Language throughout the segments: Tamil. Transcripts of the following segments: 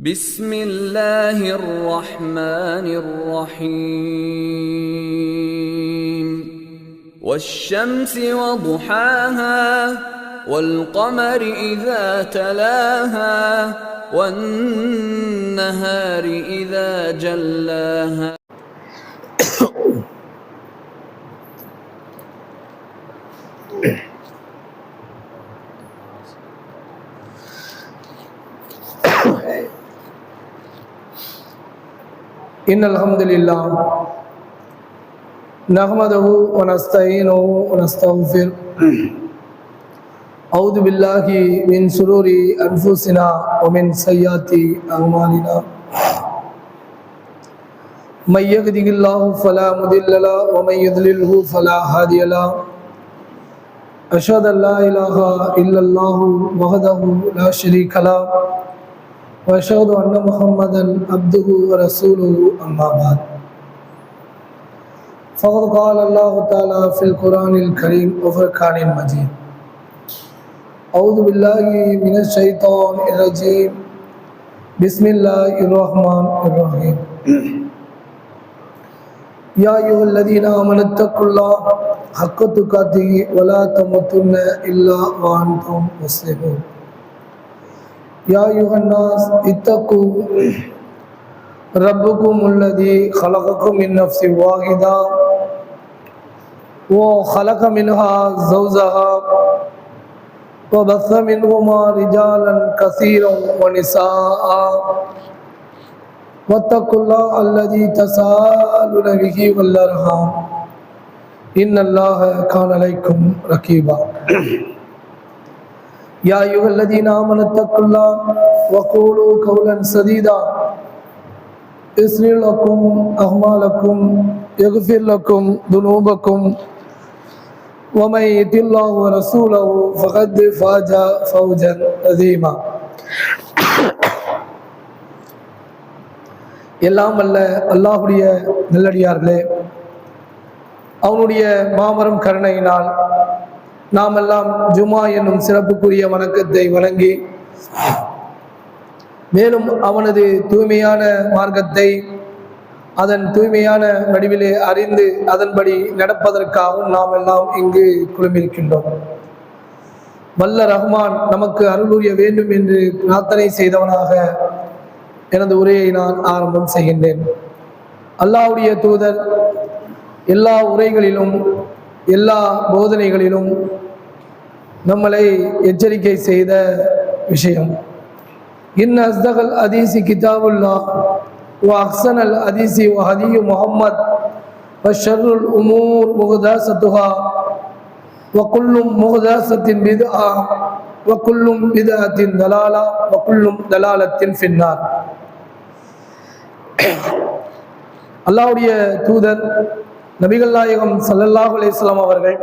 بسم الله الرحمن الرحيم والشمس وضحاها والقمر إذا تلاها والنهار إذا جلاها إن الحمد لله نحمده ونستعينه ونستغفره أعوذ بالله من شرور أنفسنا ومن سيئات أعمالنا من يهده الله فلا مضل له ومن يضلله فلا هادي له أشهد أن لا إله إلا الله وحده لا شريك له وأشهد أن محمدا عبده ورسوله أما بعد فقد قال الله تعالى في القرآن الكريم وفرقان المجيد أعوذ بالله من الشيطان الرجيم بسم الله الرحمن الرحيم يا أيها الذين آمنوا اتقوا الله حق تقاته ولا تموتن إلا وأنتم مسلمون يا أيها الناس اتقوا ربكم الذي خلقكم من نفس واحدة وخلق منها زوجها وبث منهما رجالا كثيرا ونساء واتقوا الله الذي تساءلون به والأرحام إن الله كان عليكم رقيبا يا أيها الذين آمنوا اتقوا الله وقولوا قولا سديدا يصلح لكم أعمالكم يغفر لكم ذنوبكم ومن يطع الله ورسوله فقد فاز فوزا عظيما எல்லாம் அல்ல அல்லாஹ்வுடைய நல்லடியார்களே, அவனுடைய மாபெரும் கருணையினால் நாம் எல்லாம் ஜுமா என்னும் சிறப்புக்குரிய வணக்கத்தை வழங்கி, மேலும் அவனது தூய்மையான மார்க்கத்தை அதன் தூய்மையான வடிவிலே அறிந்து அதன்படி நடப்பதற்காகவும் நாம் எல்லாம் இங்கு குழுமிருக்கின்றோம். வல்ல ரஹ்மான் நமக்கு அருளுரிய வேண்டும் என்று பிரார்த்தனை செய்தவனாக எனது உரையை நான் ஆரம்பம் செய்கின்றேன். அல்லாஹ்வுடைய தூதர் எல்லா உரைகளிலும் எல்லா போதனைகளிலும் நம்மளை எச்சரிக்கை செய்த விஷயம், இன் அஸ்தகல் ஹதீஸி கிதாபுல்லாஹ் வ அஹ்ஸனல் ஹதீஸி வ ஹதீயு முஹம்மத் வ ஷர்ருல் உமூர் முஹ்தஸத்துஹா வ குல்லு முஹ்தஸத்தின் பித்ஆ வ குல்லு பித்அத்தின் தலாலா வ குல்லு தலாலத்தின் ஃபின்னார். அல்லாஹ்வுடைய தூதர் நபிகள் நாயகம் ஸல்லல்லாஹு அலைஹி வஸல்லம் அவர்கள்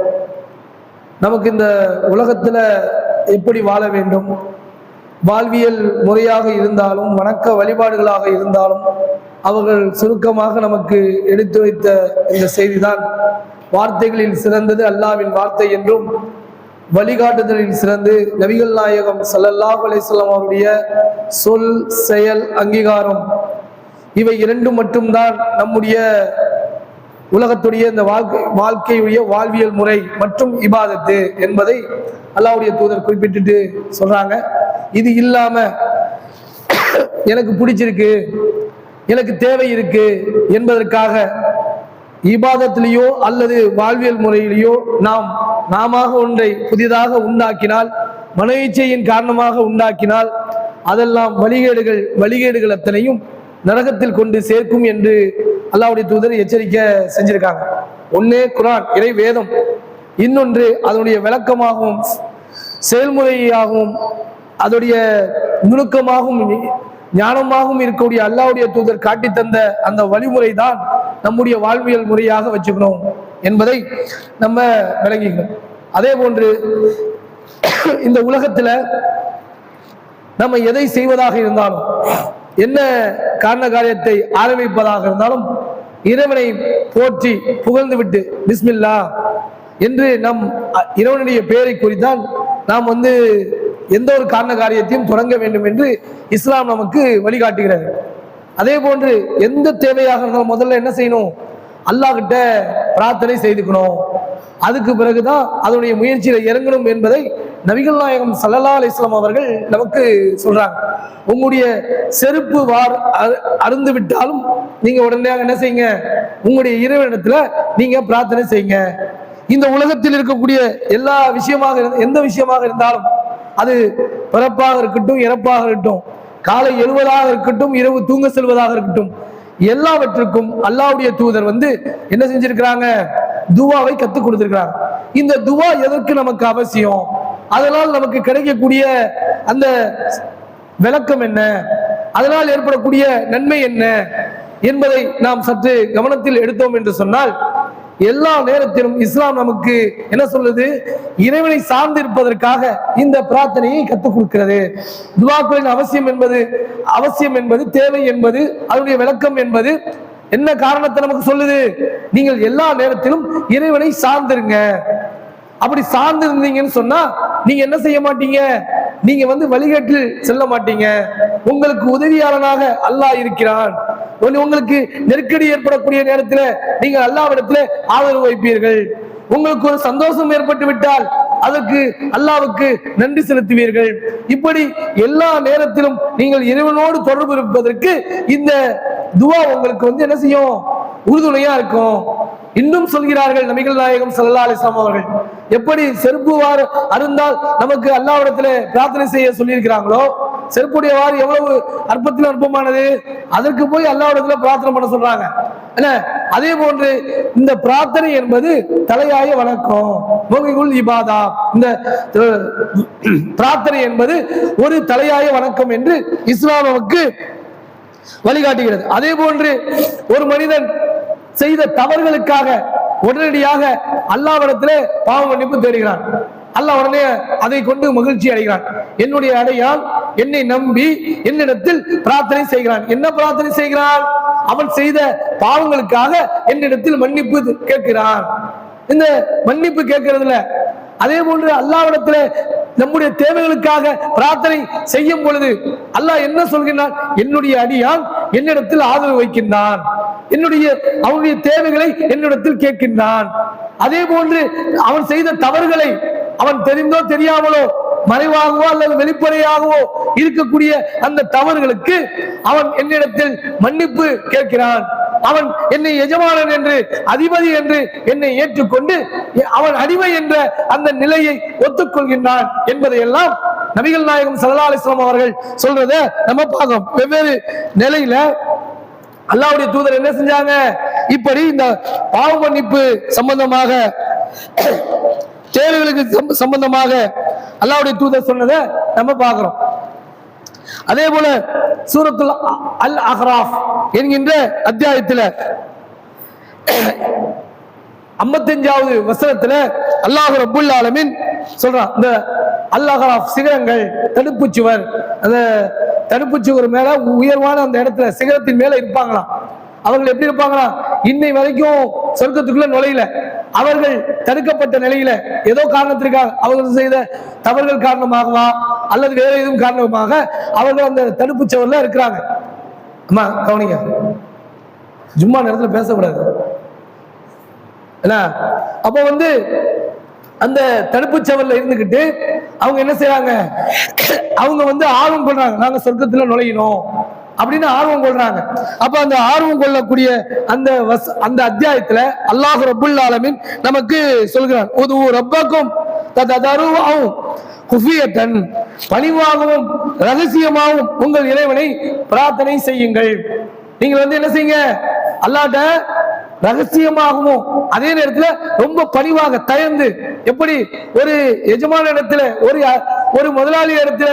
நமக்கு இந்த உலகத்தில் எப்படி வாழ வேண்டும், வாழ்வியல் முறையாக இருந்தாலும் வணக்க வழிபாடுகளாக இருந்தாலும் அவர்கள் சுருக்கமாக நமக்கு எடுத்து வைத்த இந்த செய்திதான் வார்த்தைகளில் சிறந்தது அல்லாஹ்வின் வார்த்தை என்றும், வழிகாட்டுதலில் சிறந்து நபிகள் நாயகம் ஸல்லல்லாஹு அலைஹி வஸல்லம் அவருடைய சொல் செயல் அங்கீகாரம் இவை இரண்டும் மட்டும்தான் நம்முடைய உலகத்துடைய இந்த வாழ்க்கையுடைய வாழ்வியல் முறை மற்றும் இபாதத்து என்பதை அல்லாஹ்வுடைய தூதர் குறிப்பிட்டு சொல்றாங்க. இது இல்லாம எனக்கு பிடிச்சிருக்கு, எனக்கு தேவை இருக்கு என்பதற்காக இபாதத்திலேயோ அல்லது வாழ்வியல் முறையிலேயோ நாம ஒன்றை புதிதாக உண்டாக்கினால், மன இச்சையின் காரணமாக உண்டாக்கினால் அதெல்லாம் வழிகேடுகள் அத்தனையும் நரகத்தில் கொண்டு சேர்க்கும் என்று அல்லாஹ்வுடைய தூதர் எச்சரிக்கை செஞ்சிருக்காங்க. ஒன்னே குர்ஆன் இறை வேதம், இன்னொன்று அதனுடைய விளக்கமாகவும் செயல்முறையாகவும் அதோடைய நுணுக்கமாகவும் ஞானமாகவும் இருக்கக்கூடிய அல்லாஹ்வுடைய தூதர் காட்டி தந்த அந்த வழிமுறை தான் நம்முடைய வாழ்வியல் முறையாக வச்சுக்கணும் என்பதை நம்ம விளங்கிக்கணும். அதே போன்று இந்த உலகத்துல நம்ம எதை செய்வதாக இருந்தாலும், என்ன காரண காரியத்தை ஆரம்பிப்பதாக இருந்தாலும் இறைவனை போற்றி புகழ்ந்து விட்டு பிஸ்மில்லா என்று நம் இறைவனுடைய பெயரை குறித்தான் நாம் எந்த ஒரு காரண காரியத்தையும் தொடங்க வேண்டும் என்று இஸ்லாம் நமக்கு வழிகாட்டுகிறது. அதே போன்று எந்த தேவையாக இருந்தாலும் முதல்ல என்ன செய்யணும்? அல்லாஹ் கிட்ட பிரார்த்தனை செய்துக்கணும். அதுக்கு பிறகுதான் அதனுடைய முயற்சியில இறங்கணும் என்பதை நபிகள் நாயகம் ஸல்லல்லாஹு அலைஹி வஸல்லம் அவர்கள் நமக்கு சொல்றாங்க. உங்களுடைய செருப்பு அருந்து விட்டாலும் நீங்க உடனடியாக என்ன செய்யுங்க? உங்களுடைய இறைவனிடத்துல நீங்க பிரார்த்தனை செய்யுங்க. இந்த உலகத்தில் இருக்கக்கூடிய எல்லா எந்த விஷயமாக இருந்தாலும், அது பிறப்பாக இருக்கட்டும், இறப்பாக இருக்கட்டும், காலை எழுவதாக இருக்கட்டும், இரவு தூங்க செல்வதாக இருக்கட்டும், எல்லாவற்றுக்கும் அல்லாஹ்வுடைய தூதர் என்ன செஞ்சிருக்கிறாங்க? துவாவை கத்துக் கொடுத்திருக்கிறாங்க. இந்த துவா எதற்கு நமக்கு அவசியம்? அதனால் நமக்கு கிடைக்கக்கூடிய அந்த விளக்கம் என்ன? அதனால் ஏற்படக்கூடிய நன்மை என்ன என்பதை நாம் சற்று கவனத்தில் எடுத்தோம் என்று சொன்னால், எல்லா நேரத்திலும் இஸ்லாம் நமக்கு என்ன சொல்லுது? இறைவனை சார்ந்திருப்பதற்காக இந்த பிரார்த்தனையை கற்றுக் கொடுக்கிறது. துஆக்களின் அவசியம் என்பது தேவை என்பது அதனுடைய விளக்கம் என்பது என்ன காரணத்தை நமக்கு சொல்லுது? நீங்கள் எல்லா நேரத்திலும் இறைவனை சார்ந்திருங்க. அப்படி சார்ந்து இருந்தீங்கன்னு சொன்னா நீங்க என்ன செய்ய மாட்டீங்க? நீங்க வழிகாட்டில் செல்ல மாட்டீங்க. உங்களுக்கு உதவியாளனாக அல்லாஹ் இருக்கிறான். உங்களுக்கு நெருக்கடி ஏற்படக்கூடிய நேரத்தில் நீங்கள் அல்லாஹ்விடத்தில் ஆதரவு வைப்பீர்கள். உங்களுக்கு ஒரு சந்தோஷம் ஏற்பட்டு விட்டால் அதற்கு அல்லாஹ்வுக்கு நன்றி செலுத்துவீர்கள். இப்படி எல்லா நேரத்திலும் நீங்கள் இறைவனோடு தொடர்பு இருப்பதற்கு இந்த துஆ உங்களுக்கு என்ன செய்யும்? உறுதுணையா இருக்கும். இன்னும் சொல்கிறார்கள் நபிகள் நாயகம் ஸல்லல்லாஹு அலைஹி வஸல்லம் அவர்கள், எப்படி செருப்பு அருந்தால் நமக்கு அல்லாஹ்விடத்தில் பிரார்த்தனை செய்ய சொல்லியிருக்கிறாங்களோ, செருப்புடைய வாறு எவ்வளவு அற்பத்தில் அற்பமானது, அதற்கு போய் அல்லாஹ்விடத்தில் பிரார்த்தனை பண்ண சொல்றாங்க. அதே போன்று இந்த பிரார்த்தனை என்பது தலையாய வணக்கம். இபாதா, இந்த பிரார்த்தனை என்பது ஒரு தலையாய வணக்கம் என்று இஸ்லாம் நமக்கு வழிகாட்டுகிறது. அதே போன்று ஒரு மனிதன் செய்த தவறுகளுக்காக உடனடியாக அல்லாஹ்விடத்திலே பாவ மன்னிப்பு தேடுகிறான். அல்லாஹ் உடனே அதை கொண்டு மகிழ்ச்சி அடைகிறான். என்னுடைய அடையான் என்னை நம்பி என்னிடத்தில் பிரார்த்தனை செய்கிறான். என்ன பிரார்த்தனை செய்கிறான்? அவன் செய்த பாவங்களுக்காக என்னிடத்தில் மன்னிப்பு கேட்கிறான். இந்த மன்னிப்பு கேட்கிறதுல அதே போன்று அல்லாஹ்விடத்திலே நம்முடைய தேவைகளுக்காக பிரார்த்தனை செய்யும் பொழுது அல்லாஹ் என்ன சொல்கிறான்? என்னுடைய அடியான் என்னிடத்தில் ஆதரவு வைக்கின்றான், அவனுடைய தேவைகளை என்னிடத்தில் கேட்கின்றான். அதே போன்று அவன் செய்த தவறுகளை அவன் தெரிந்தோ தெரியாமலோ மறைவாகவோ அல்லது வெளிப்படையாகவோ இருக்கக்கூடிய அந்த தவறுகளுக்கு அவன் என்னிடத்தில் மன்னிப்பு கேட்கிறான். அவன் என்னை எஜமானன் என்று, அதிபதி என்று என்னை ஏற்றுக்கொண்டு அவன் அடிமை என்ற அந்த நிலையை ஒத்துக்கொள்கின்றான் என்பதையெல்லாம் நபிகள் நாயகம் ஸல்லல்லாஹு அலைஹி வஸல்லம் அவர்கள் சொல்றத நம்ம பார்க்கிறோம். வெவ்வேறு நிலையில அல்லாஹ்வுடைய தூதர் என்ன செஞ்சாங்க? இப்படி இந்த பாவ மன்னிப்பு சம்பந்தமாக, தேவைகளுக்கு சம்பந்தமாக அல்லாஹ்வுடைய தூதர் சொன்னதை நம்ம பார்க்கிறோம். அதே போல சூரத்துல் அல் அஹ்ராஃப் என்கின்ற அத்தியாயத்தில் 55வது வசனத்துல அல்லாஹ் ரப்புல் ஆலமீன் சொல்றான், இந்த அல் அஹ்ராஃப் சிகரங்கள், தடுப்பு சுவர், அந்த தடுப்பு சுவர் மேல உயர்வான அந்த இடத்துல சிகரத்தின் மேல இருப்பாங்களாம். அவர்கள் எப்படி இருப்பாங்களா? இன்னை வரைக்கும் சொர்க்கத்துக்குள்ள நுழையில, அவர்கள் தடுக்கப்பட்ட நிலையில ஏதோ காரணத்திற்காக அவர்கள் செய்த தவறுகள் காரணமாகவா அல்லது வேற எதுவும் காரணமாக அவர்கள் அந்த தடுப்பு சுவர்ல இருக்கிறாங்க. அம்மா கவனிங்க, ஜும்மா நேரத்தில் பேசக்கூடாது. அப்ப அந்த தடுப்பு சவர்ல இருந்துகிட்டு அவங்க என்ன செய்யறாங்க? அவங்க ஆர்வம் கொள்றாங்க, நாங்க சொர்க்கத்துல நுழையணும் அப்படின்னு ஆர்வம் கொள்றாங்க. அப்ப அந்த ஆர்வம் கொள்ளக்கூடிய அந்த அத்தியாயத்துல அல்லாஹ் ரப்புல் ஆலமீன் நமக்கு சொல்கிறான், உது ரப்பக்கும் ததருவும் குஃபியத்தன், பணிவாகவும் ரகசியமாகவும் உங்கள் இறைவனை பிரார்த்தனை செய்யுங்கள். நீங்கள் என்ன செய்யுங்க? அல்லாஹ்ட்ட ரகசியமாகவும் அதே நேரத்தில் ரொம்ப பணிவாக தயந்து, எப்படி ஒரு எஜமான இடத்துல ஒரு முதலாளி இடத்துல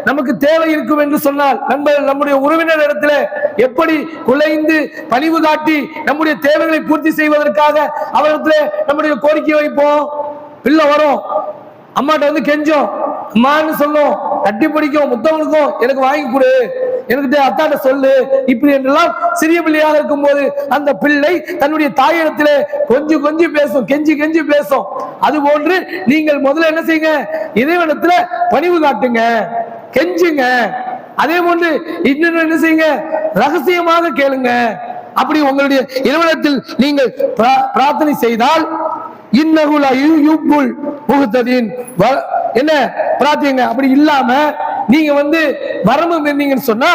நமக்கு தேவை இருக்கும் என்று சொன்னால் நம்முடைய உறவினர் இடத்துல எப்படி குலைந்து பணிவு காட்டி நம்முடைய தேவைகளை பூர்த்தி செய்வதற்காக அவரிடத்துல நம்முடைய கோரிக்கை வைப்போம். பிள்ளை வரும், அம்மாட்ட கெஞ்சோம், அம்மான்னு சொல்லும், கட்டி பிடிக்கும், முத்தவனுக்கும் எனக்கு வாங்கி கொடு என்கிட்ட அத்தாட்ட சொல்லு இப்படி என்றெல்லாம் சிறிய பிள்ளையாக இருக்கும் போது அந்த பிள்ளை தன்னுடைய தாயிடத்திலே கொஞ்சம் கொஞ்சம் பேசும், கெஞ்சி கெஞ்சி பேசும். அது போன்று நீங்கள் முதல்ல என்ன செய்யுங்க, இறைவனத்துல பணிவு காட்டுங்க, கெஞ்சுங்க. அதே போன்று இன்னும் என்ன செய்யுங்க, ரகசியமாக கேளுங்க. அப்படி உங்களுடைய இறைவனத்தில் நீங்கள் பிரார்த்தனை செய்தால் என்ன பிரார்த்திங்க. அப்படி இல்லாம நீங்க வரம்பு மீறினீங்கன்னு சொன்னா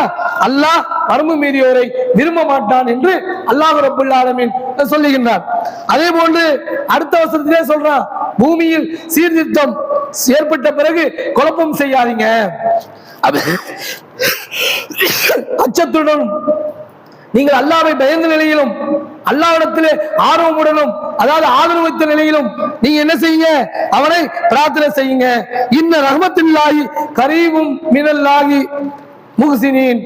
அல்லாஹ் வரம்பு மீறியோரை விரும்ப மாட்டான் என்று அல்லாஹ் ரப்பல் ஆலமீன் சொல்லுகின்றார். அதே போன்று அடுத்த வசனத்திலே சொல்றான், பூமியில் சீர்திருத்தம் ஏற்பட்ட பிறகு குழப்பம் செய்யாதீங்க, அச்சத்துடன் நீங்கள் அல்லாஹ்வை பயந்த நிலையிலும் அல்லாஹ்விடத்திலே ஆர்வமுடனும் அதாவது ஆதரவு வைத்த நிலையிலும் நீங்க என்ன செய்யுங்க, அவனை பிரார்த்தனை செய்யுங்க. இன்ன ரஹ்மத்துல்லாஹி கரீபும் மினல்லாஹி முஹ்சினீன்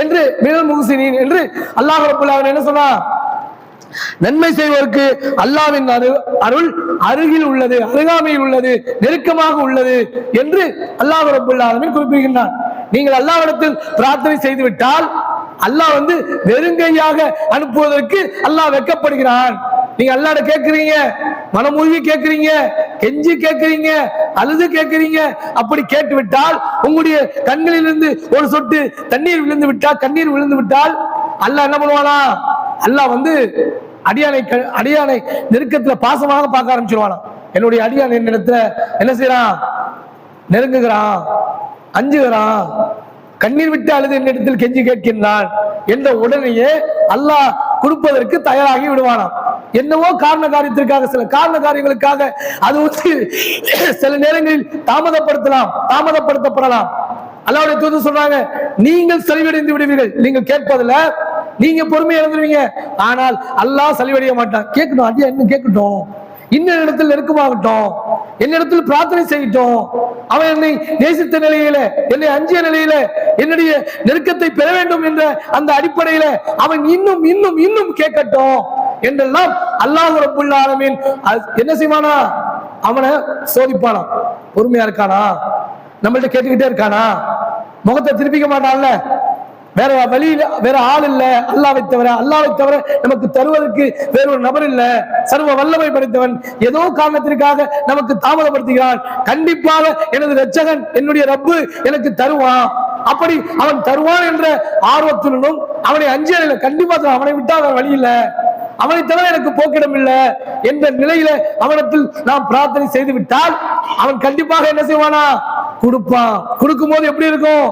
என்று மினல் முஹ்சினீன் என்று அல்லாஹ் ரப்பல் ஆலமீன் என்ன சொன்னா, நன்மை செய்வதற்கு அல்லாஹ்வின் அருள் அருகில் உள்ளது, அருகாமையில் உள்ளது, நெருக்கமாக உள்ளது என்று அல்லாஹ் ரப்பல் ஆலமீன் குறிப்பிடுகின்றான். நீங்கள் அல்லாஹ்விடத்தில் பிரார்த்தனை செய்து விட்டால் அல்லாஹ் வெறுங்கையாக அனுப்புவதற்கு அல்லாஹ் வெட்கப்படுகிறான். நீங்க அல்லாஹ்ட்ட கேட்கிறீங்க, மனமுருகி கேட்கிறீங்க, கெஞ்சி கேட்கிறீங்க, அழுது கேட்கிறீங்க. அப்படி கேட்டு விட்டால் உங்களுடைய கண்களிலிருந்து ஒரு சொட்டு தண்ணீர் விழுந்து விட்டால் அல்லாஹ் என்ன பண்ணுவானா, அல்லாஹ் அடியானை நெருக்கத்துல பாசமாக பார்க்க ஆரம்பிச்சிருவானா. என்னுடைய அடியான் என்னிடத்துல என்ன செய்யறான், நெருங்குகிறான், அஞ்சுகிறான், கண்ணீர் விட்டு அழுது என்னிடத்தில் கெஞ்சி கேட்கின்றான் என்ற உடனேயே அல்லாஹ் கொடுப்பதற்கு தயாராகி விடுவானாம். என்னவோ காரண காரியத்திற்காக, சில காரண காரியங்களுக்காக அது சில நேரங்களில் தாமதப்படுத்தப்படலாம். அல்லாஹ்வுடைய தூதர் சொல்றாங்க, நீங்கள் சலிவடைந்து விடுவீர்கள், நீங்கள் கேட்பதில்ல, நீங்க பொறுமையா இருந்துருவீங்க, ஆனால் அல்லாஹ் சலிவடைய மாட்டான். கேட்கணும், அடியா இன்னும் கேட்கட்டும், இன்னும் இடத்தில் நெருக்கமாகட்டும், என்னிடத்தில் பிரார்த்தனை செய்யட்டும், அவன் என்னை நேசித்த நிலையில, என்னை அஞ்சிய நிலையில என்னுடைய நெருக்கத்தை பெற வேண்டும் என்ற அந்த அடிப்படையில அவன் இன்னும் இன்னும் இன்னும் கேட்கட்டும் என்றெல்லாம் அல்லாஹ் ரப்பல் ஆலமீன் என்ன செய்வானா, அவனை சோதிப்பானா. பொறுமையா இருக்கானா, நம்மள்ட்ட கேட்டுக்கிட்டே இருக்கானா, முகத்தை திருப்பிக்க மாட்டான்ல, வேற வழியில வேற ஆள் இல்ல, அல்லாஹ்வை தவிர நமக்கு தருவதற்கு வேற ஒரு நபர் இல்ல, சர்வ வல்லமை படைத்தவன் ஏதோ காரணத்திற்காக நமக்கு தாமதப்படுத்துகிறான், கண்டிப்பாக எனது இரட்சகன் என்னுடைய ரப்பு எனக்கு தருவான். அப்படி அவன் தருவான் என்ற ஆர்வத்துடனும் அவனை அஞ்சிய கண்டிப்பா அவனை விட்டா வேற வழி இல்ல, அவனை தவிர எனக்கு போக்கிடம் இல்லை என்ற நிலையில அவனத்தில் நாம் பிரார்த்தனை செய்து விட்டால் அவன் கண்டிப்பாக என்ன செய்வானா, கொடுப்பான். கொடுக்கும் போது எப்படி இருக்கும்,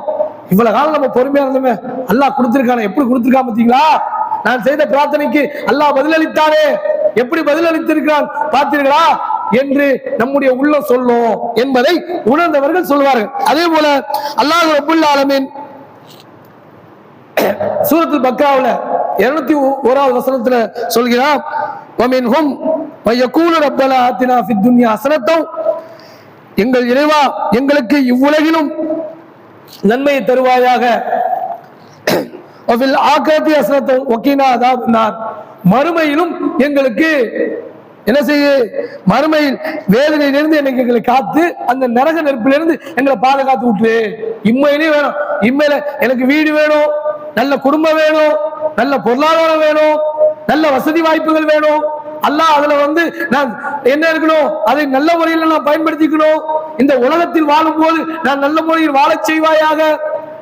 இவ்வளவு காலம் நம்ம பொறுமையா இருந்தோமே, அல்லாஹ் கொடுத்திருக்கானே, எப்படி கொடுத்திருக்கான் பார்த்தீங்களா, நான் செய்த பிரார்த்தனைக்கு அல்லாஹ் பதிலளித்தானே, எப்படி பதிலளித்திருக்கிறான் பார்த்தீர்களா என்று நம்முடைய உள்ள சொல்லும் என்பதை உணர்ந்தவர்கள் சொல்வார்கள். அதே போல அல்லாஹ் ரப்பல் ஆலமீன் சூரத்துல் பக்ராவுல 201வது வசனத்துல சொல்கிறார், வமின்ஹும் வயகூலு ரப்பனா ஆத்தினா ஃபித் துன்யா ஹஸனத்தன், எங்கள் இறைவா எங்களுக்கு இவ்வுலகிலும் நன்மையை தருவாயாக, வஃபில் ஆகிரத்தி ஹஸனத்தன் வகீனா அஸாபன்னார், மறுமையிலும் எங்களுக்கு என்ன செய்ய, மறுமையில் வேதனையிலிருந்து எங்களை காத்து அந்த நரக நெருப்பிலிருந்து எங்களை பாதுகாத்து விட்டு, இம்மையிலேயே வேணும், இம்மையில எனக்கு வீடு வேணும், நல்ல குடும்பம் வேணும், நல்ல பொருளாதாரம் வேணும், நல்ல வசதி வாய்ப்புகள் வேணும், அல்லாஹ் அதுல நான் என்ன இருக்கணும், அதை நல்ல முறையில் நான் பயன்படுத்திக்கணும், இந்த உலகத்தில் வாழும் போது நான் நல்ல முறையில் வாழச் செய்வாயாக,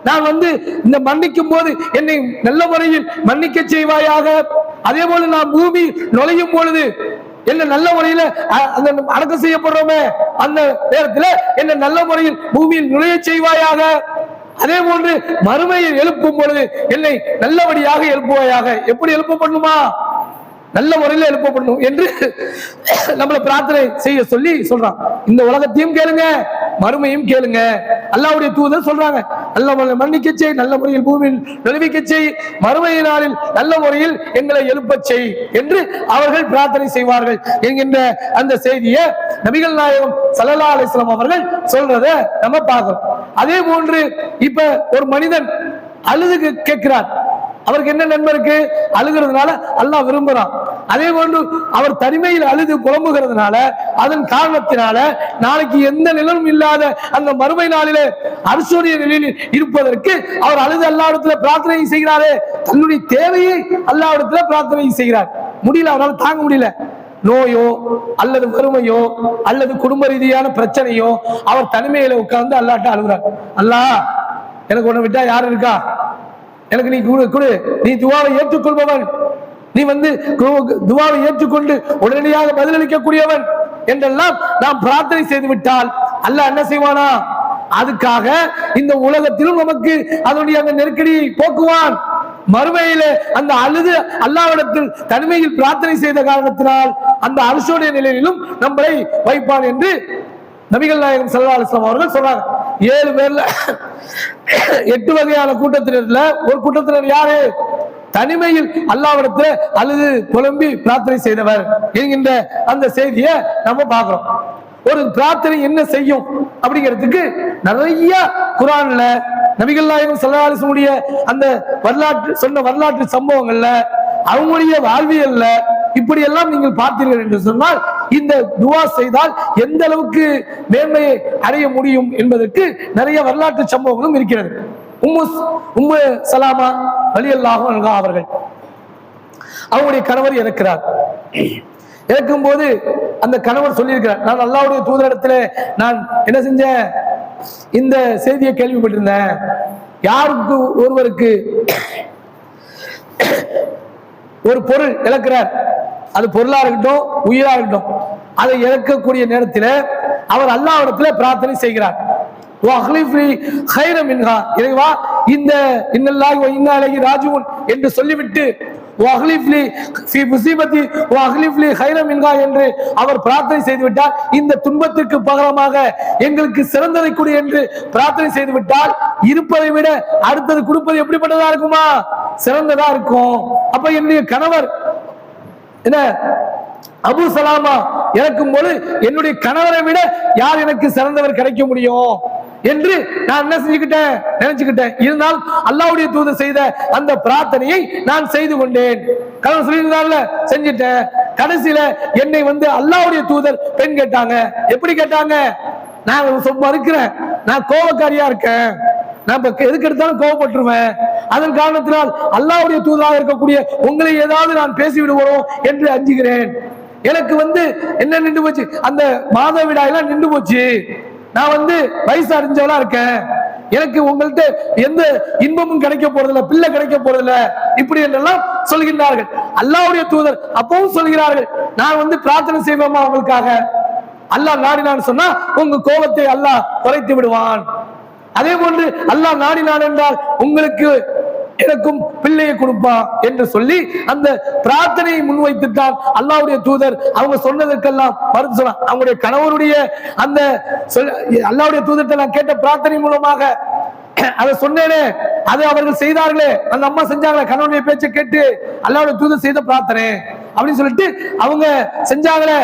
நான் இந்த மன்னிக்கும் போது என்னை நல்ல முறையில் மன்னிக்க செய்வாயாக, அதே போல நான் பூமி நுழையும் பொழுது என்ன நல்ல முறையில் அந்த அடக்கம் செய்யப்படுறோமே அந்த நேரத்தில் என்ன நல்ல முறையில் பூமியில் நுழைய செய்வாயாக, அதே போன்று மறுமையில் எழுப்பும் பொழுது என்னை நல்லபடியாக எழுப்புவாயாக. எப்படி எழுப்பப்படணுமா, நல்ல முறையில் எழுப்பப்படணும் என்று நம்மளை பிரார்த்தனை செய்ய சொல்லி சொல்றான். இந்த உலகத்தையும் கேளுங்க, மறுமையும் கேளுங்க. அல்லாஹ்வுடைய தூதர் சொல்றாங்க, நல்ல மன்னிக்க செய், நல்ல முறையில் பூமியில் நுழைவிக்க செய், மறுமை நாளில் நல்ல முறையில் எங்களை எழுப்பச் செய் என்று அவர்கள் பிரார்த்தனை செய்வார்கள் என்கின்ற அந்த செய்தியை நபிகள் நாயகம் ஸல்லல்லாஹு அலைஹி வஸல்லம் அவர்கள் சொல்றதை நம்ம பார்க்கிறோம். அதே போன்று இப்ப ஒரு மனிதன் அழுது கேட்கிறார், அவருக்கு என்ன நன்மை இருக்கு, அழுகிறதுனால அல்லாஹ் விரும்புறான். அதே போன்று அவர் தனிமையில் அழுது புலம்புகிறதுனால அதன் காரணத்தினால நாளைக்கு எந்த நிலனும் இல்லாத அந்த மறுமை நாளிலே அரசுடைய நிலையில் இருப்பதற்கு அவர் அழுது அல்லாஹ்விடத்துல பிரார்த்தனை செய்கிறாரே, தன்னுடைய தேவையை அல்லாஹ்விடத்துல பிரார்த்தனை செய்கிறார். முடியல, அவரால் தாங்க முடியல. நோயோ அல்லது வறுமையோ அல்லது குடும்ப ரீதியான பிரச்சனையோ அவர் தனிமையில உட்கார்ந்து அல்லாஹ்ட்ட அழுகிறார். அல்லாஹ், எனக்கு உன்னை விட்டா யாரு இருக்கா? எனக்கு நீ கொடு, நீ துவாவை ஏற்றுக்கொள்பவன், நீ துவாவை ஏற்றுக்கொண்டு உடனடியாக பதிலளிக்கக்கூடியவன் என்றெல்லாம் நாம் பிரார்த்தனை செய்து விட்டால் அல்லாஹ் என்ன செய்வானா? அதுக்காக இந்த உலகத்திலும் நமக்கு அதனுடைய அந்த நெருக்கடியை போக்குவான். மறுமையில அந்த அழுது அல்லாஹ்விடத்தில் தனிமையில் பிரார்த்தனை செய்த காரணத்தினால் அந்த அரசுடைய நிலையிலும் நம்மளை வைப்பான் என்று நபிகள் நாயகம் ஸல்லல்லாஹு அலைஹி வஸல்லம் அவர்கள் சொல்றாங்க. 7 பேர்ல 8 வகையான கூட்டத்தினர்ல ஒரு கூட்டத்தினர் யாரு? தனிமையில் அல்லாஹ்விடத்தில் அழுது புலம்பி பிரார்த்தனை செய்தவர் என்கின்ற அந்த செய்தியை நம்ம பார்க்கிறோம். ஒரு பிரார்த்தனை என்ன செய்யும் அப்படிங்கிறதுக்கு நிறைய குர்ஆன்ல நபிகள் நாயகம் ஸல்லல்லாஹு அலைஹி வஸல்லம் அந்த வரலாற்று சம்பவங்கள்ல அவங்களுடைய வாழ்வியல்ல இப்படி எல்லாம் நீங்கள் பார்த்தீர்கள் என்று சொன்னால் இந்த துவா செய்தால் எந்த அளவுக்கு மேன்மையை அடைய முடியும் என்பதற்கு நிறைய வரலாற்று சம்பவங்களும் இருக்கிறது. உம்மு சலாமா ரலியல்லாஹு அன்ஹா அவர்கள், அவங்களுடைய கணவர் இறக்கிறார். இறக்கும் போது அந்த கணவர் சொல்லியிருக்கிறார், நான் அல்லாஹ்வுடைய தூதரிடத்துல நான் என்ன செஞ்சேன், இந்த செய்தியை கேள்விப்பட்டிருந்தேன். யாருக்கு ஒருவருக்கு ஒரு பொருள் இழக்கிறார், அது பொருளா இருக்கட்டும் உயிரா இருக்கட்டும், அதை இழக்கக்கூடிய நேரத்தில் அவர் அல்லாஹ்விடத்துல பிரார்த்தனை செய்கிறார். இறைவா, இந்த இன்னல்லாஹி வ இன்னா இலைஹி ராஜிஊன் என்று சொல்லிவிட்டு என்று அவர் பிரார்த்தனை செய்துவிட்டால், இந்த துன்பத்திற்கு பகரமாக எங்களுக்கு சிறந்ததை கொடு என்று பிரார்த்தனை செய்துவிட்டால், இருப்பதை விட அடுத்தது கொடுப்பது எப்படிப்பட்டதா இருக்குமா? சிறந்ததா இருக்கும். அப்ப என்னுடைய கணவர் என்ன அபு சலாமா இறக்கும் போது என்னுடைய கணவரை விட யார் எனக்கு சிறந்தவர் கிடைக்க முடியும் என்று நான் என்ன செஞ்சுக்கிட்டேன், நினைச்சுக்கிட்டேன். இருந்தால் அல்லாஹ்வுடைய தூதர் செய்த அந்த பிரார்த்தனையை நான் செய்து கொண்டேன். கணவன் சொல்லியிருந்தார்ல, செஞ்சிட்டேன். கடைசியில என்னை அல்லாஹ்வுடைய தூதர் பெண் கேட்டாங்க. எப்படி கேட்டாங்க? நான் மறுக்கிறேன், நான் கோபக்காரியா இருக்கேன், நான் எதுக்கு எடுத்தாலும் கோபப்பட்டுருவேன், அதன் காரணத்தினால் அல்லாஹ்வுடைய தூதராக இருக்கக்கூடிய உங்களை ஏதாவது நான் பேசி விடுவோம் என்று அஞ்சுகிறேன். எனக்கு என்ன நின்று போச்சு, அந்த மாதவிடாயெல்லாம் நின்று போச்சு, நான் வயசு அறிஞ்சவளா இருக்கேன், எனக்கு உங்கள்கிட்ட எந்த இன்பமும் கிடைக்க போறதில்லை, பிள்ளை கிடைக்க போறதில்லை, இப்படி என்றெல்லாம் சொல்கின்றார்கள். அல்லாஹ்வுடைய தூதர் அப்பவும் சொல்கிறார்கள், நான் பிரார்த்தனை செய்வோமா உங்களுக்காக, அல்லாஹ் நாடினான்னு சொன்னா உங்க கோபத்தை அல்லாஹ் குறைத்து விடுவான். அதே போன்று அல்லாஹ் நாடினான் என்றால் உங்களுக்கு எனக்கும் பிள்ளையை கொடுப்பான் என்று சொல்லி அந்த பிரார்த்தனையை முன்வைத்துட்டான் அல்லாஹ்வுடைய தூதர். அவங்க சொன்னதற்கெல்லாம் மறுத்து சொன்னாங்க. அவங்களுடைய கணவருடைய அந்த அல்லாஹ்வுடைய தூதர்கிட்ட நான் கேட்ட பிரார்த்தனை மூலமாக அதை சொன்னேனே, அதை அவர்கள் செய்தார்களே, அந்த அம்மா செஞ்சாங்களே, கணவனுடைய பேச்சை கேட்டு அல்லாஹ்வுடைய தூதர் செய்த பிரார்த்தனை அப்படின்னு சொல்லிட்டு அவங்க செஞ்சாங்களே,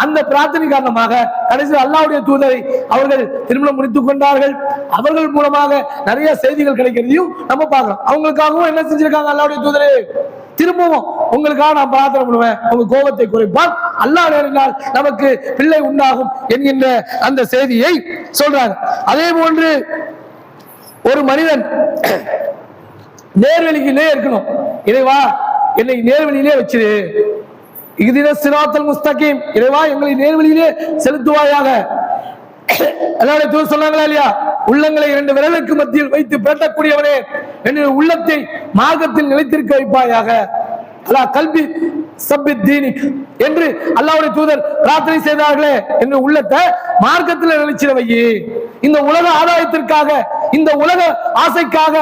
அந்த பிரார்த்தனை காரணமாக கடைசியில் அல்லாஹ்வுடைய தூதரை அவர்கள் திருமணம் முடித்துக் கொண்டார்கள். அவர்கள் மூலமாக நிறைய செய்திகள் கிடைக்கிறதையும் நம்ம பார்க்கலாம். அவங்களுக்காகவும் என்ன செஞ்சிருக்காங்க, அல்லாஹ்வுடைய தூதரே திரும்பவும் உங்களுக்காக நான் பிரார்த்தனை பண்ணுவேன், உங்க கோபத்தை குறைப்பால், அல்லாஹ் நேரினால் நமக்கு பிள்ளை உண்டாகும் என்கின்ற அந்த செய்தியை சொல்றாங்க. அதே போன்று ஒரு மனிதன் நேர்வழியிலே இருக்கணும். இறைவா, என்னை நேர்வழியிலே வச்சிரு, இஹ்தின ஸிராத்தல் முஸ்தகீம், இறைவா எங்களை நேர்வழியிலே செலுத்துவாயாக. அல்லாஹ்வுடைய தூதர் சொன்னாங்களா இல்லையா, உள்ளங்களை 2 விரலுக்கு மத்தியில் வைத்து பேட்டக்கூடியவனே, என்னுடைய உள்ளத்தை மார்க்கத்தில் நிலைத்திருக்க வைப்பாயாக. அல்லாஹ் கல்பி சப்பித் தீனிக் என்று அல்லாஹ்வுடைய தூதர் பிரார்த்தனை செய்தார்களே, என்னுடைய உள்ளத்தை மார்க்கத்தில் நிலைச்சிட வை. இந்த உலக ஆதாயத்திற்காக, இந்த உலக ஆசைக்காக,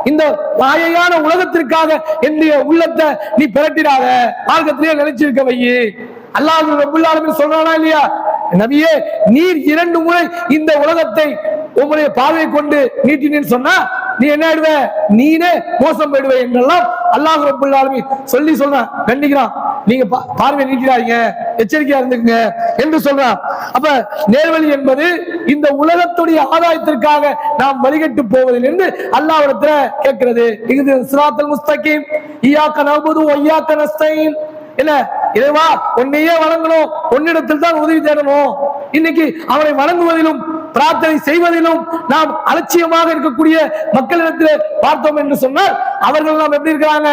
இந்த மாயையான உலகத்திற்காக என்னுடைய உள்ளத்தை நீ பிரட்டிடாத, மார்க்கத்திலே நிலைச்சிருக்க வை. அல்லாஹ் ரப்பல் ஆலமீன் சொல்றானா இல்லையா, நபியே நீர் 2 முறை இந்த உலகத்தை உங்களுடைய பார்வையை கொண்டு நீட்டினேன்னு சொன்னா நீ என்ன ஆயிடுவ, நீனே மோசம் போயிடுவே என்றெல்லாம் அல்லாஹ் ரப்பல் ஆலமீன் சொல்லி சொல்றான், கண்டிக்கிறான். நீங்க பார்வை நீட்டிடாதீங்க, எச்சரிக்கையா இருந்துங்க என்று சொல்றான். அப்ப நேர்வழி என்பது இந்த உலகத்துடைய ஆதாயத்திற்காக நாம் வழிகட்டு போவதிலிருந்து அல்லாஹ்விடத்துல கேட்கிறது. இது ஸிராத்தல் முஸ்தகீம், இய்யாக நஅபுது வ இய்யாக நஸ்தஈன். என்ன இறைவா உன்னையே வணங்கணும், உன்னிடத்தில் தான் உதவி தேடணும். இன்னைக்கு அவனை வணங்குவதிலும் பிரார்த்தனை செய்வதிலும் நாம் அலட்சியமாக இருக்கக்கூடிய மக்களிடத்தில் பார்த்தோம் என்று சொன்னால் அவர்கள் நாம் எப்படி இருக்கிறாங்க?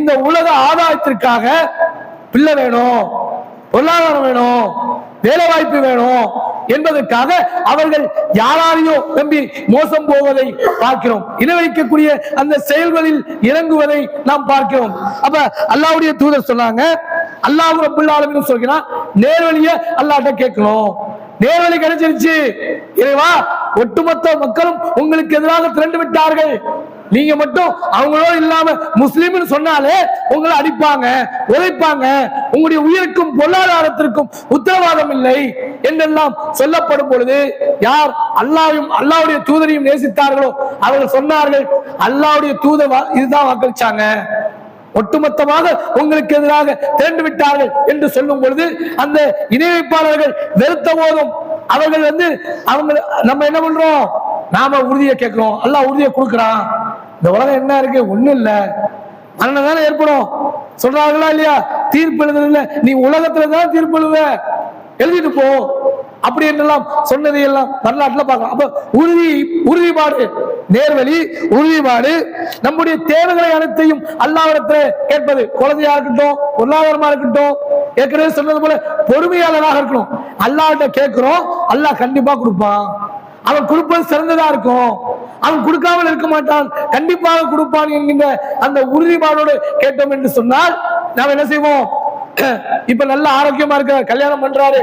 இந்த உலக ஆதாயத்திற்காக பிள்ளை வேணும், பொருளாதாரம் வேணும், வேலை வாய்ப்பு வேணும் என்பதற்காக அவர்கள் யாரையோ நம்பி மோசம் போவதை பார்க்கிறோம். இணைவைக்கக்கூடிய அந்த செயல்களில் இறங்குவதை நாம் பார்க்கிறோம். அப்ப அல்லாஹ்வுடைய தூதர் சொன்னாங்க, அல்லாஹ் ரப்பல் ஆலமீன் சொல்கிறான், நேர்வழியை அல்லாஹ்ட்ட கேட்கணும். நேர்வழி கிடைச்சிருச்சு, இறைவா ஒட்டுமொத்த மக்களும் உங்களுக்கு எதிராக திரண்டு விட்டார்கள், நீங்க மட்டும் அவங்களோட இல்லாம முஸ்லிம்னு சொன்னாலே உங்களை அடிப்பாங்க, உதைப்பாங்க, உங்களுடைய உயிருக்கும் பொருளாதாரத்திற்கும் உத்தரவாதம் இல்லை என்றெல்லாம் சொல்லப்படும் பொழுது யார் அல்லாஹ்வையும் அல்லாஹ்வுடைய தூதரையும் நேசித்தார்களோ அவர்கள் சொன்னார்கள், அல்லாஹ்வுடைய தூதர் இதுதான் வாக்களிச்சாங்க, ஒட்டுமொத்தமாக உங்களுக்கு எதிராக திரண்டு விட்டார்கள் என்று சொல்லும் பொழுது அந்த இணை வைப்பாளர்கள் வெறுத்த போதும் அவர்கள் அவங்க நம்ம என்ன பண்றோம்? நாம உறுதியை கேட்கிறோம், அல்லாஹ் உறுதியை கொடுக்கிறான். இந்த உலகம் என்ன இருக்கு? ஒண்ணும் இல்ல, மரணம் தானே ஏற்படும் சொல்றாங்களா இல்லையா? தீர்ப்பு எழுதுல நீ உலகத்துல தான் தீர்ப்பு எழுத, எழுதிட்டு போ அப்படி என்றெல்லாம் சொன்னதை எல்லாம் வரலாற்றுல பார்க்கலாம். அப்ப உறுதிப்பாடு, நேர்வழி, உறுதிப்பாடு, நம்முடைய தேவைகளை அனைத்தையும் அல்லாஹ்விடத்துல கேட்பது, குழந்தையா இருக்கட்டும், பொருளாதாரமா இருக்கட்டும், ஏற்கனவே சொன்னது போல பொறுமையாளராக இருக்கணும். அல்லாஹ்கிட்ட கேட்கிறோம், அல்லாஹ் கண்டிப்பா கொடுப்பான், அவன் கொடுப்பது சிறந்ததா இருக்கும், அவன் கொடுக்காமல் இருக்க மாட்டான், கண்டிப்பாக கொடுப்பான் என்கின்ற அந்த உறுதிப்பாடோடு கேட்டோம் என்று சொன்னால் நாம் என்ன செய்வோம்? இப்ப நல்ல ஆரோக்கியமா இருக்க, கல்யாணம் பண்றாரு,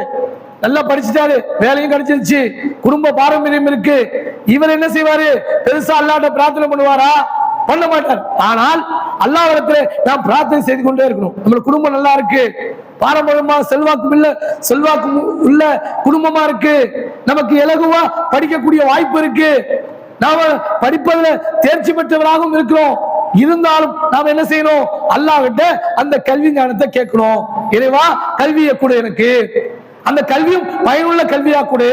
நல்லா படிச்சுட்டாரு, வேலையும் கிடைச்சிருச்சு, குடும்ப பாரம்பரியம் இருக்கு, இவர் என்ன செய்வாரு? பெருசா அல்லாஹ்ட்ட பிரார்த்தனை பண்ணுவாரா? பண்ண மாட்டார். ஆனால் அல்லாஹ்விடத்திலே நாம் பிரார்த்தனை செய்து கொண்டே இருக்கணும். நம்ம குடும்பம் நல்லா இருக்கு, பாரம்பரியமா செல்வாக்கு உள்ள குடும்பமா இருக்கு, நமக்கு இலகுவா படிக்கக்கூடிய வாய்ப்பு இருக்கு, நாம படிப்பதுல தேர்ச்சி பெற்றவராகவும் இருக்கிறோம், இருந்தாலும் நாம் என்ன செய்யணும்? அல்லாஹ்விட்ட அந்த கல்வி ஞானத்தை கேட்கணும். இறைவா கல்வியை கொடு, எனக்கு அந்த கல்வியும் பயனுள்ள கல்வியா கொடு,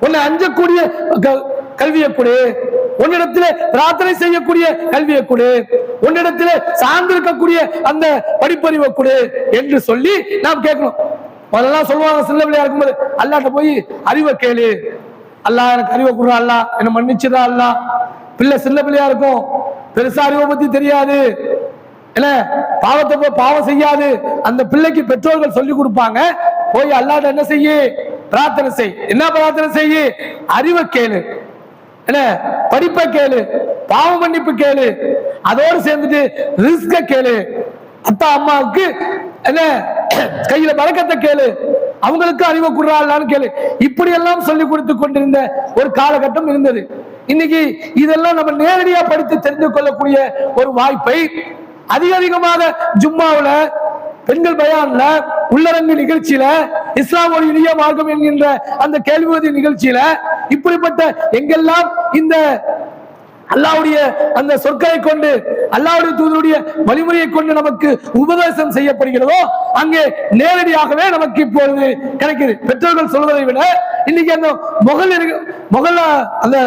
உன்னை அஞ்சக்கூடிய கல்வியை கொடு, உன்னிடத்திலே பிரார்த்தனை செய்யக்கூடிய கல்வியை கொடு, உன்னிடத்திலே சார்ந்திருக்கக்கூடிய அந்த படிப்பறிவை கொடு என்று சொல்லி நாம் கேட்கணும். அதெல்லாம் சொல்லுவாங்க, சின்ன பிள்ளையா இருக்கும்போது அல்லாஹ்ட்ட போய் அறிவை கேளு, அல்லாஹ் எனக்கு அறிவை கொடுறா, அல்லாஹ் என்ன மன்னிச்சிடா, அல்லாஹ். பிள்ளை சின்ன பிள்ளையா இருக்கும், பெருசா அறிவை பத்தி தெரியாது, என்ன பாவத்தை பாவம் செய்யாது, அந்த பிள்ளைக்கு பெற்றோர்கள் சொல்லி கொடுப்பாங்க, போய் அல்லாஹ்ட்ட என்ன செய்ய? பிரார்த்தனை செய். என்ன பிரார்த்தனை செய்ய? அறிவை கேளு, என்ன படிப்பை கேளு, பாவ மன்னிப்பு கேளு, அதோடு சேர்ந்துட்டு ரிஸ்க கேளு, அத்தா அம்மாவுக்கு என்ன கையில பறக்கத்தை கேளு, அவங்களுக்கு அறிவை குடுறான்னு கேளு. இப்படி எல்லாம் சொல்லி கொடுத்து கொண்டிருந்த ஒரு காலகட்டம் இருந்தது. இன்னைக்கு இதெல்லாம் நம்ம நேரடியா படித்து தெரிந்து கொள்ளக்கூடிய ஒரு வாய்ப்பை அதிகமாக ஜும்மாவுல, பெண்கள் பயான்ல, உள்ளரங்கு நிகழ்ச்சியில, இஸ்லாம் ஒரு இனிய மார்க்கம் என்கின்ற அந்த கேள்வி நிகழ்ச்சியில, இப்படிப்பட்ட எங்கெல்லாம் இந்த அல்லாஹ்வுடைய அந்த சொற்களை கொண்டு, அல்லாஹ்வுடைய தூதருடைய வழிமுறையை கொண்டு நமக்கு உபதேசம் செய்யப்படுகிறதோ அங்கே நேரடியாகவே நமக்கு இப்பொழுது கிடைக்குது. பெற்றோர்கள் சொல்வதை விட இன்னைக்கு அந்த முகல் அந்த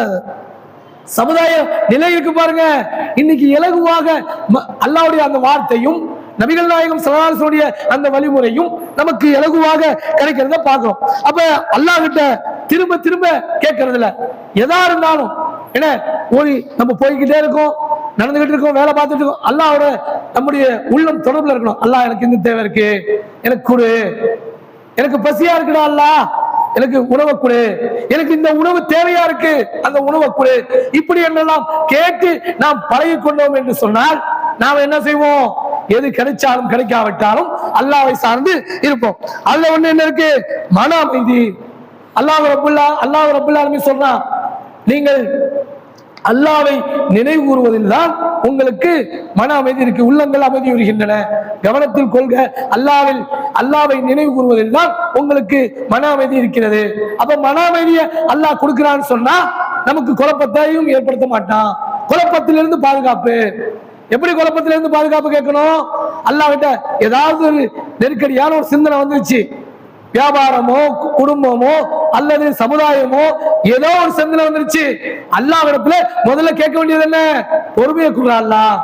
சமுதாய நிலை இருக்கு பாருங்க, இன்னைக்கு இலகுவாக அல்லாஹ்வுடைய அந்த வார்த்தையும் நபிகள் நாயகம் ஸல்லல்லாஹு அலைஹி வஸல்லம் அந்த வழிமுறையும் நமக்கு இலகுவாக கிடைக்கிறத பார்க்கிறோம். அப்ப அல்லாஹ் கிட்ட திரும்ப திரும்ப கேட்கறதுல எதா இருந்தாலும் என்ன நம்ம போய்கிட்டே இருக்கோம், நடந்துகிட்டு இருக்கோம், வேலை பார்த்துட்டு இருக்கோம், அல்லாஹ்வோட நம்முடைய உள்ளம் தொடர்புல இருக்கணும். அல்லாஹ் எனக்கு இந்த தேவை இருக்கு, எனக்கு கொடு, எனக்கு பசியா இருக்குடா, அல்லாஹ் எனக்கு உணவை கொடு, எனக்கு இந்த உணவு தேவையா இருக்கு, அந்த உணவை கொடு, இப்படி என்னெல்லாம் கேட்டு நாம் பழகி கொண்டோம் என்று சொன்னால் நாம் என்ன செய்வோம்? எது கிடைச்சாலும் கிடைக்காவிட்டாலும் அல்லாஹ்வை சார்ந்து இருப்போம். அதுல ஒண்ணு என்ன இருக்கு? மன அமைதி. அல்லாஹ் ரப்புல் ஆலமீன் சொல்றான், நீங்கள் அல்லாஹ்வை நினைவு கூறுவதில் தான் உங்களுக்கு மன அமைதி இருக்கு, உள்ளங்கள் அமைதி வருகின்றன. கவனத்தில் கொள்க, அல்லாஹ்வை நினைவு கூறுவதில் தான் உங்களுக்கு மன அமைதி இருக்கிறது. அப்ப மன அமைதியை அல்லாஹ் கொடுக்கிறான்னு சொன்னா நமக்கு குழப்பத்தையும் ஏற்படுத்த மாட்டான். குழப்பத்திலிருந்து பாதுகாப்பு. எப்படி குழப்பத்திலிருந்து பாதுகாப்பு கேட்கணும்? அல்லாஹ் கிட்ட ஏதாவது ஒரு நெருக்கடியான ஒரு சிந்தனை வந்துருச்சு, வியாபாரமோ குடும்பமோ அல்லது சமுதாயமோ ஏதோ ஒரு சிந்தனை வந்துருச்சு, அல்லாஹ்விடத்துல முதல்ல கேட்க வேண்டியது என்ன? பொறுமையை கொடுறா, அல்லாஹ்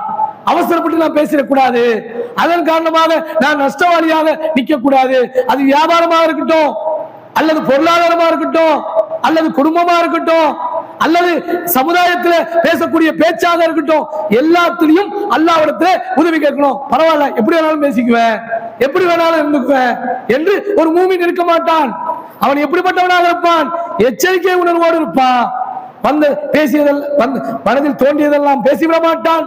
அவசரப்பட்டு நான் பேசிடக்கூடாது, அதன் காரணமாக நான் நஷ்டவாளியாக நிற்க கூடாது. அது வியாபாரமாக இருக்கட்டும், அல்லது பொருளாதாரமா இருக்கட்டும், அல்லது குடும்பமா இருக்கட்டும், அல்லது சமுதாயத்துல பேசக்கூடிய பேச்சாக இருக்கட்டும், எல்லாத்திலையும் அல்லாஹ்விடத்துல உதவி கேட்கணும். பரவாயில்ல, எப்படி வேணாலும் பேசிக்குவேன், எப்படி வேணாலும் இருந்துக்குவேன் என்று ஒரு மூமின் இருக்க மாட்டான். அவன் எப்படிப்பட்டவனாக இருப்பான்? எச்சரிக்கை உணர்வோடு இருப்பான். வந்து பேசியதெல்லாம், மனதில் தோன்றியதெல்லாம் பேசிவிட மாட்டான்.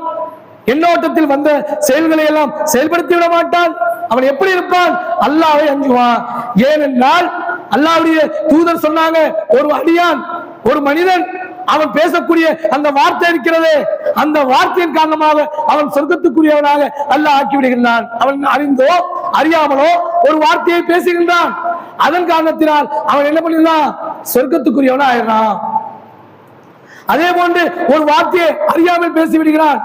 எண்ணோட்டத்தில் வந்த செயல்களை எல்லாம் செயல்படுத்தி விட மாட்டான். அவன் எப்படி இருப்பான்? அல்லாஹ்வை அஞ்சுவான். ஏனென்றால் அல்லாஹ்வுடைய தூதர் சொன்னாங்க, ஒரு அடியான், ஒரு மனிதன் அவன் பேசக்கூடிய அந்த வார்த்தை இருக்கிறது, அந்த வார்த்தையின் காரணமாக அவன் சொர்க்கத்துக்குரியவனாக அல்லாஹ் ஆக்கி விடுகின்றான். அவன் அறிந்தோ அறியாமலோ ஒரு வார்த்தையை பேசுகின்றான். அதன் காரணத்தினால் அவன் என்ன பண்ணுகிறான்? சொர்க்கத்துக்குரியவனா ஆயிடுறான். அதே போன்று ஒரு வார்த்தையை அறியாமல் பேசிவிடுகிறான்,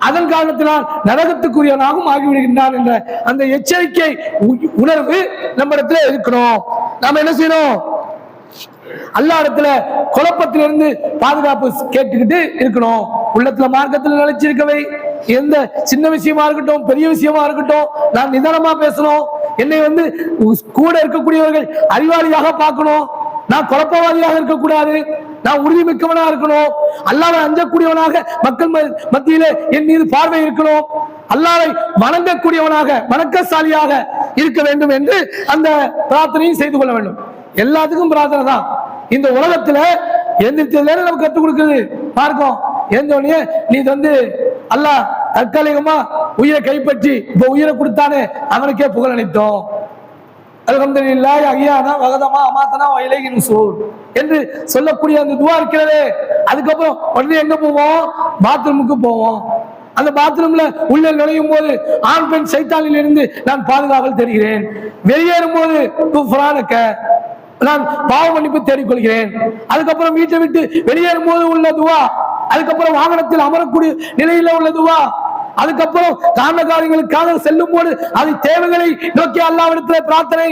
அதன் காரணத்தினால் நரகத்துக்குரியவனாகவும் ஆகிவிடுகின்றான் என்ற அந்த எச்சரிக்கை உணர்வு நம்ம இடத்துல இருக்கணும். நாம என்ன செய்யணும்? அல்லாஹ்விடத்துல குழப்பத்திலிருந்து பாதுகாப்பு கேட்டுக்கிட்டு இருக்கணும். உள்ளத்துல மார்க்கத்தில் நிலைச்சிருக்கவை, எந்த சின்ன விஷயமா இருக்கட்டும் பெரிய விஷயமா இருக்கட்டும், நான் நிதானமா பேசணும். என்னை கூட இருக்கக்கூடியவர்கள் அறிவாளியாக பார்க்கணும். நான் குழப்பவாதியாக இருக்கக்கூடாது, நான் உறுதிமிக்கவனா இருக்கணும். அல்லாஹ்வை அஞ்சக்கூடியவனாக மக்கள் மத்தியிலே என் மீது பார்வை இருக்கணும். அல்லாஹ்வை வணங்கக்கூடியவனாக வணக்கசாலியாக இருக்க வேண்டும் என்று அந்த பிரார்த்தனையும் செய்து கொள்ள வேண்டும். எல்லாத்துக்கும் பிரார்த்தனை தான். இந்த உலகத்துல எந்திரிச்சதுல நமக்கு கற்றுக் கொடுக்குது மார்க்கம். எந்தோடனே நீ அல்லாஹ் தற்காலிகமா உயிரை கைப்பற்றி இப்ப உயிரை கொடுத்தானே அவனுக்கே புகழ் அளித்தோம். அல்ஹம்துலில்லாஹ் அஹ்யானா வகதமா அமாத்தனா வ இலைஹி நுஷூர் என்று சொல்லக்கூடிய அந்த துஆ இருக்கிறதே, அதுக்கப்புறம் உடனே எங்க போவோம்? பாத்ரூமுக்கு போவோம். அந்த பாத்ரூம்ல உள்ள நுழையும் போது ஆண் பெண் சைத்தானில் இருந்து நான் பாதுகாவல் தருகிறேன். வெளியேறும் போது குஃப்ரானக, நான் பாவ மன்னிப்பு தேடிக்கொள்கிறேன். அதுக்கப்புறம் வீட்டை விட்டு வெளியேறும் போது உள்ள துஆ, அதுக்கப்புறம் வாகனத்தில் அமரக்கூடிய நிலையில உள்ள துஆ, அதுக்கப்புறம் காரண காரியங்களுக்காக செல்லும் போது அது தேவைகளை நோக்கி அல்லாஹ்விடத்தில் பிரார்த்தனை,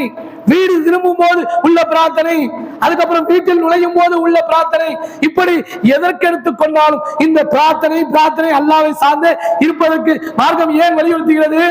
வீடு திரும்பும் போது உள்ள பிரார்த்தனை, அதுக்கப்புறம் வீட்டில் நுழையும் போது உள்ள பிரார்த்தனை. இப்படி எதற்கெடுத்துக் கொண்டாலும் இந்த பிரார்த்தனை அல்லாஹ்வை சார்ந்து இருப்பதற்கு மார்க்கம் ஏன் வலியுறுத்துகிறது?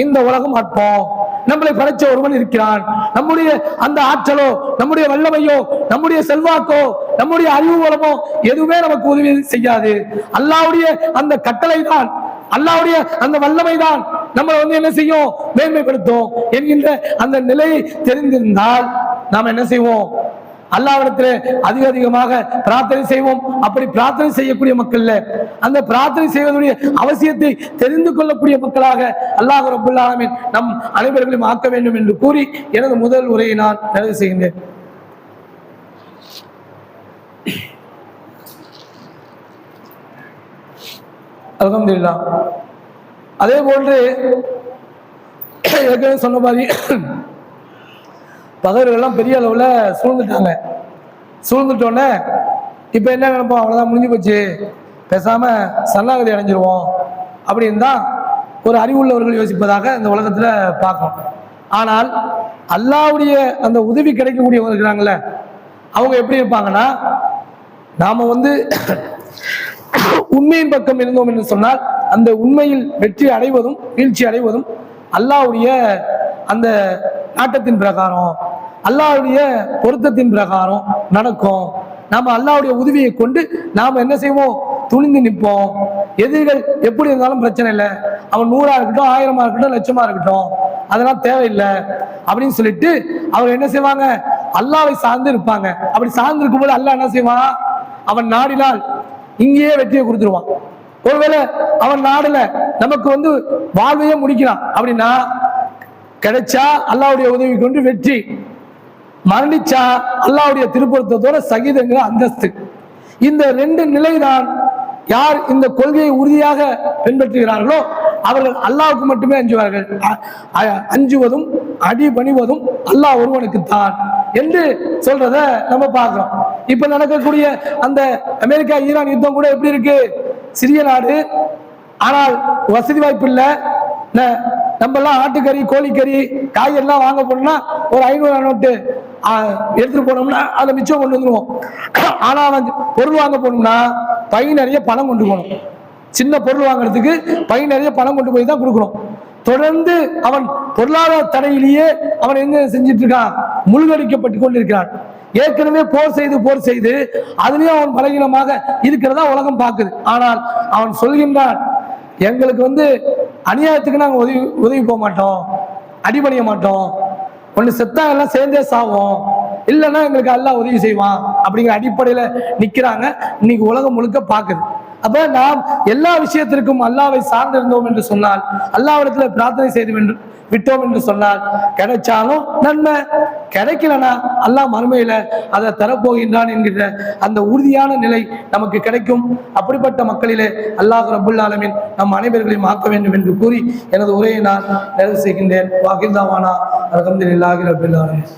இந்த உலகம் அற்பம், நம்மளை படைச்ச ஒருவன் இருக்கிறான். நம்முடைய அந்த ஆற்றலோ, நம்முடைய வல்லமையோ, நம்முடைய செல்வாக்கோ, நம்முடைய அறிவு வளமோ எதுவுமே நமக்கு உதவி செய்யாது. அல்லாஹ்வுடைய அந்த கட்டளை தான், அல்லாஹ்வுடைய அந்த வல்லமை தான் நம்மளை என்ன செய்யும்? மேன்மைப்படுத்தும் என்கின்ற அந்த நிலையை தெரிந்திருந்தால் நாம் என்ன செய்வோம்? அல்லாஹ்விடத்தில் அதிகமாக பிரார்த்தனை செய்வோம். அப்படி பிரார்த்தனை செய்யக்கூடிய மக்கள்ல அந்த பிரார்த்தனை செய்வதுடைய அவசியத்தை தெரிந்து கொள்ளக்கூடிய மக்களாக அல்லாஹ் ரப்பல் ஆலமீன் நம் அனைவர்களையும் ஆக்க வேண்டும் என்று கூறி எனது முதல் உரையை நான் நிறைவு செய்கின்றேன். அல்ஹம்துலில்லாஹ். அதே போன்று ஏற்கனவே சொன்ன மாதிரி பகைவர்கள்லாம் பெரிய அளவுல சூழ்ந்துட்டாங்க. சூழ்ந்துட்டோன்னே இப்ப என்ன நினைப்போம்? அவ்வளவுதான், முடிஞ்சு போச்சு, பேசாம சரணாகதி அடைஞ்சிருவோம் அப்படின்னு தான் ஒரு அறிவுள்ளவர்கள் யோசிப்பதாக இந்த உலகத்துல பார்க்கணும். ஆனால் அல்லாஹ்வுடைய அந்த உதவி கிடைக்கக்கூடியவங்க இருக்கிறாங்கல்ல, அவங்க எப்படி இருப்பாங்கன்னா, நாம உண்மையின் பக்கம் இருந்தோம் என்று சொன்னால் அந்த உண்மையில் வெற்றி அடைவதும் வீழ்ச்சி அடைவதும் அல்லாஹ்வுடைய அந்த நாட்டத்தின் பிரகாரம், அல்லாஹ்வுடைய பொருத்தத்தின் பிரகாரம் நடக்கும். நாம அல்லாஹ்வுடைய உதவியை கொண்டு நாம என்ன செய்வோம்? துணிந்து நிற்போம். எதிரிகள் எப்படி இருந்தாலும் பிரச்சனை இல்லை, அவன் 100 இருக்கட்டும், 1000 இருக்கட்டும், லட்சமா இருக்கட்டும், அதெல்லாம் தேவையில்லை அப்படின்னு சொல்லிட்டு அவர் என்ன செய்வாங்க? அல்லாஹ்வை சார்ந்து இருப்பாங்க. அப்படி சார்ந்து இருக்கும்போது அல்லாஹ் என்ன செய்வான்? அவன் நாடினால் இங்கேயே வெற்றியை கொடுத்துருவான். ஒருவேளை அவன் நாடுல நமக்கு வாழ்வையே முடிக்கிறான் அப்படின்னா, கிடைச்சா அல்லாஹ்வுடைய உதவி கொண்டு வெற்றி, மரணிச்சா அல்லாஹ்வுடைய திருப்பொருத்தத்தோட சகிதங்கிற அந்தஸ்து. இந்த 2 நிலைதான் யார் இந்த கொள்கையை உறுதியாக பின்பற்றுகிறார்களோ அவர்கள் அல்லாஹ்வுக்கு மட்டுமே அஞ்சுவார்கள். அஞ்சுவதும் அடிபணிவதும் அல்லாஹ் ஒருவனுக்கு தான் என்று சொல்றத நம்ம பார்க்கிறோம். இப்ப நடக்கக்கூடிய அந்த அமெரிக்கா ஈரான் யுத்தம் கூட எப்படி இருக்கு? சிறிய நாடு, ஆனால் வசதி வாய்ப்பு இல்லை. நம்ம எல்லாம் ஆட்டுக்கறி, கோழிக்கறி, காய்கறிலாம் வாங்க போனோம்னா ஒரு 500 நோட்டு எடுத்துட்டு போனோம்னா அதை மிச்சம் கொண்டு வந்துருவோம். ஆனா பொருள் வாங்க போனோம்னா பை நிறைய பணம் கொண்டு போகணும். சின்ன பொருள் வாங்குறதுக்கு பை நிறைய பணம் கொண்டு போய் தான் கொடுக்கணும். தொடர்ந்து அவன் பொருளாதார தடையிலேயே அவன் என்ன செஞ்சிட்டு இருக்கான், முழுகடிக்கப்பட்டு கொண்டிருக்கிறான். ஏற்கனவே போர் செய்து அதுலயும் அவன் பலகீனமாக இருக்கிறதா உலகம் பார்க்குது. ஆனால் அவன் சொல்கின்றான், எங்களுக்கு அநியாயத்துக்கு நாங்க உதவி போக மாட்டோம், அடிபணிய மாட்டோம், ஒண்ணு செத்தா எல்லாம் சேர்ந்தே சாவோம், இல்லைன்னா எங்களுக்கு அல்லாஹ் உதவி செய்வான் அப்படிங்கிற அடிப்படையில நிக்கிறாங்க. இன்னைக்கு உலகம் முழுக்க பார்க்குது. அப்ப நாம் எல்லா விஷயத்திற்கும் அல்லாஹ்வை சார்ந்திருந்தோம் என்று சொன்னால், அல்லாஹ்விடத்துல பிரார்த்தனை செய்து விட்டோம் என்று சொன்னால், கிடைச்சாலும் நன்மை, கிடைக்கலனா அல்லாஹ் மறுமையில அதை தரப்போகின்றான் என்கிற அந்த உறுதியான நிலை நமக்கு கிடைக்கும். அப்படிப்பட்ட மக்களிலே அல்லாஹ் ரப்புல் ஆலமீன் நம் அனைவர்களையும் ஆக்க வேண்டும் என்று கூறி எனது உரையை நான் நிறைவு செய்கின்றேன். வாகிர்தாவானா அல்ஹம்துலில்லாஹி ரப்பில் ஆலமீன்.